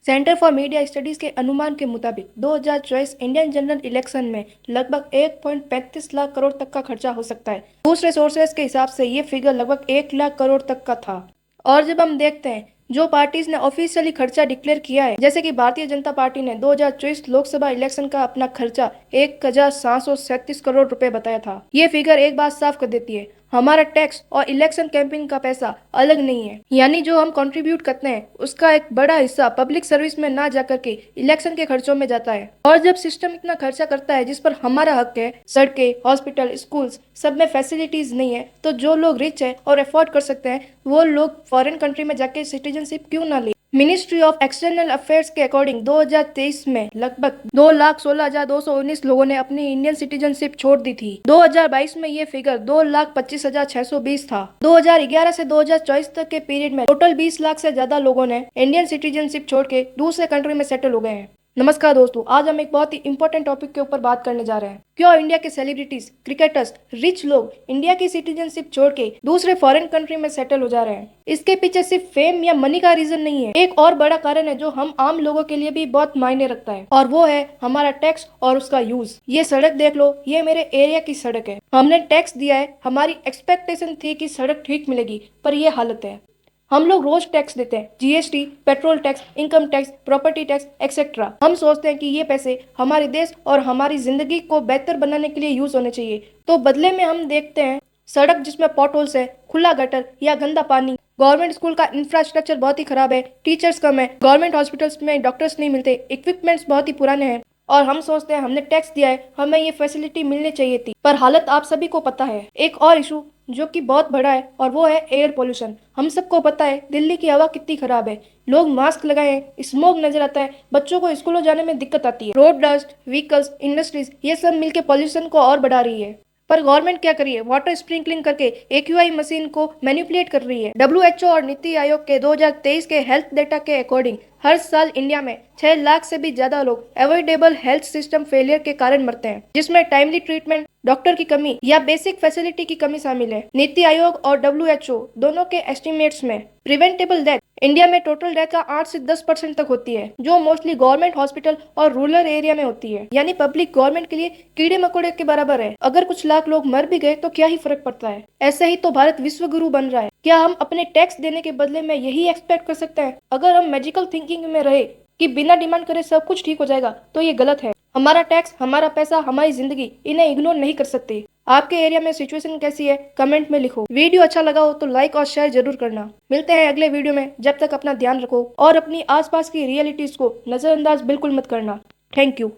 Centre for media studies के अनुमान के मुताबिक 2024 इंडियन जनरल इलेक्शन में लगभग 1.35 लाख करोड़ तक का खर्चा हो सकता है। दूसरे सोर्सेस के हिसाब से ये फिगर लगभग 1 लाख करोड़ तक का था। और जब हम देखते हैं जो पार्टीज ने ऑफिशियली खर्चा डिक्लेयर किया है, जैसे कि भारतीय जनता पार्टी ने 2024 लोकसभा इलेक्शन का अपना खर्चा 1,737 करोड़ रुपए बताया था। ये फिगर एक बात साफ कर देती है, हमारा टैक्स और इलेक्शन कैंपेनिंग का पैसा अलग नहीं है। यानी जो हम कंट्रीब्यूट करते हैं उसका एक बड़ा हिस्सा पब्लिक सर्विस में ना जाकर के इलेक्शन के खर्चों में जाता है। और जब सिस्टम इतना खर्चा करता है जिस पर हमारा हक है, सड़कें, हॉस्पिटल, स्कूल्स सब में फैसिलिटीज नहीं है, तो जो लोग रिच है और अफोर्ड कर सकते हैं वो लोग फॉरेन कंट्री में जाके सिटीजनशिप क्यों ना ले। मिनिस्ट्री ऑफ एक्सटर्नल अफेयर्स के अकॉर्डिंग 2023 में लगभग 2,16,219 लोगों ने अपनी इंडियन सिटीजनशिप छोड़ दी थी। 2022 में ये फिगर 2,25,620 था। 2011 से 2024 तक के पीरियड में टोटल 20 लाख से ज्यादा लोगों ने इंडियन सिटीजनशिप छोड़ के दूसरे कंट्री में सेटल हो गए हैं। नमस्कार दोस्तों, आज हम एक बहुत ही इंपॉर्टेंट टॉपिक के ऊपर बात करने जा रहे हैं। क्यों इंडिया के सेलिब्रिटीज, क्रिकेटर्स, रिच लोग इंडिया की सिटीजनशिप छोड़ के दूसरे फॉरेन कंट्री में सेटल हो जा रहे हैं। इसके पीछे सिर्फ फेम या मनी का रीजन नहीं है, एक और बड़ा कारण है जो हम आम लोगों के लिए भी बहुत मायने रखता है, और वो है हमारा टैक्स और उसका यूज। ये सड़क देख लो, ये मेरे एरिया की सड़क है। हमने टैक्स दिया है, हमारी एक्सपेक्टेशन थी कि सड़क ठीक मिलेगी, पर यह हालत है। हम लोग रोज टैक्स देते हैं, GST, petrol tax, income tax, property tax etcetera. हम सोचते हैं कि ये पैसे हमारे देश और हमारी जिंदगी को बेहतर बनाने के लिए यूज होने चाहिए, तो बदले में हम देखते हैं सड़क जिसमें पॉट होल्स है, खुला गटर या गंदा पानी। गवर्नमेंट स्कूल का इंफ्रास्ट्रक्चर बहुत ही खराब है, टीचर्स कम है, गवर्नमेंट हॉस्पिटल्स में डॉक्टर्स नहीं मिलते, इक्विपमेंट्स बहुत ही पुराने हैं। और हम सोचते हैं हमने टैक्स दिया है, हमें ये फैसिलिटी मिलनी चाहिए थी, पर हालत आप सभी को पता है। एक और इशू जो कि बहुत बड़ा है और वो है एयर पोल्यूशन। हम सबको पता है दिल्ली की हवा कितनी खराब है, लोग मास्क लगाए हैं, स्मोक नजर आता है, बच्चों को स्कूलों जाने में दिक्कत आती है। रोड डस्ट, व्हीकल्स, इंडस्ट्रीज ये सब मिलके पॉल्यूशन को और बढ़ा रही है। पर गवर्नमेंट क्या करिए, वाटर स्प्रिंकलिंग करके एक्यूआई मशीन को मैनिपुलेट कर रही है। डब्ल्यूएचओ और नीति आयोग के 2023 के हेल्थ डेटा के अकॉर्डिंग हर साल इंडिया में 6 लाख से भी ज्यादा लोग अवॉइडेबल हेल्थ सिस्टम फेलियर के कारण मरते हैं, जिसमें टाइमली ट्रीटमेंट, डॉक्टर की कमी या बेसिक फैसिलिटी की कमी शामिल है। नीति आयोग और डब्ल्यूएचओ दोनों के एस्टिमेट्स में प्रिवेंटेबल डेथ इंडिया में टोटल डेथ का 8 से 10% तक होती है, जो मोस्टली गवर्नमेंट हॉस्पिटल और रूरल एरिया में होती है। यानी पब्लिक गवर्नमेंट के लिए कीड़े मकोड़े के बराबर है। अगर कुछ लाख लोग मर भी गए तो क्या ही फर्क पड़ता है। ऐसे ही तो भारत विश्व गुरु बन रहा है। क्या हम अपने टैक्स देने के बदले में यही एक्सपेक्ट कर सकते हैं? अगर हम मैजिकल थिंकिंग में रहे कि बिना डिमांड करे सब कुछ ठीक हो जाएगा, तो ये गलत है। हमारा टैक्स, हमारा पैसा, हमारी जिंदगी, इन्हें इग्नोर नहीं कर सकते। आपके एरिया में सिचुएशन कैसी है कमेंट में लिखो। वीडियो अच्छा लगा हो तो लाइक और शेयर जरूर करना। मिलते हैं अगले वीडियो में, जब तक अपना ध्यान रखो और अपनी आसपास की रियलिटीज को नजरअंदाज बिल्कुल मत करना। Thank you.